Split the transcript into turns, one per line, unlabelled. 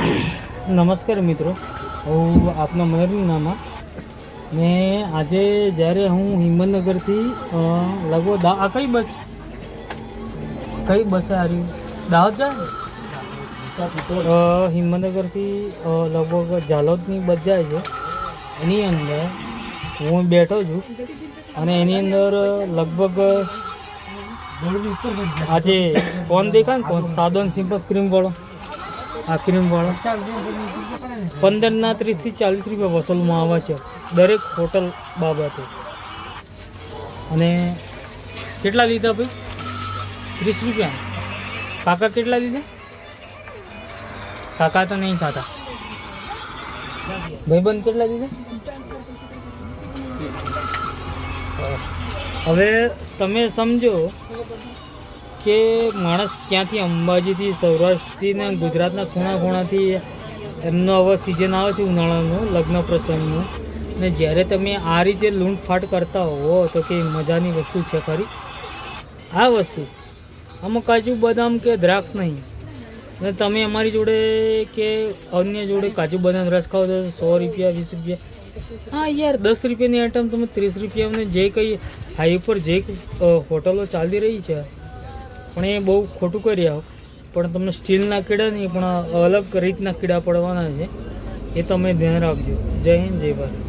નમસ્કાર મિત્રો, હું આપના મહેરનામા ને આજે જ્યારે હું હિંમતનગરથી લગભગ આ કઈ બસ આ રહી દાહોદ જાય હિંમતનગરથી લગભગ ઝાલોદની બસ જાય છે. એની અંદર હું બેઠો છું અને એની અંદર લગભગ આજે કોણ દેખાય ને કોણ સાદો સિમ્પલ ક્રીમવાળો આ ક્રીમવાળો 15ના 30 થી 40 રૂપિયા વસૂલમાં આવે છે દરેક હોટલ બાબતે. અને કેટલા લીધા ભાઈ? 30 રૂપિયા. કાકા કેટલા લીધા? કાકા તો નહીં ખાતા. ભાઈબંધ કેટલા લીધા? હવે તમે સમજો કે માણસ ક્યાંથી અંબાજીથી સૌરાષ્ટ્રથી ને ગુજરાતના ખૂણાથી એમનો હવે સિઝન આવે છે ઉનાળાનું લગ્ન પ્રસંગનું, ને જ્યારે તમે આ રીતે લૂંટફાટ કરતા હોવો તો કે મજાની વસ્તુ છે ખરી? આ વસ્તુ આમાં કાજુ બદામ કે દ્રાક્ષ નહીં. અને તમે અમારી જોડે કે અન્ય જોડે કાજુ બદામ રસ ખાઓ તો 100 રૂપિયા 20 રૂપિયા. હા યાર, 10 રૂપિયાની આઈટમ તમે 30 રૂપિયાને જે કંઈ હાઈ પર જે હોટલો ચાલી રહી છે પણ એ બહુ ખોટું કર્યા. પણ તમને સ્ટીલના કીડા નહીં પણ અલગ રીતના કીડા પડવાના છે, એ તમે ધ્યાન રાખજો. જય હિન્દ, જય ભારત.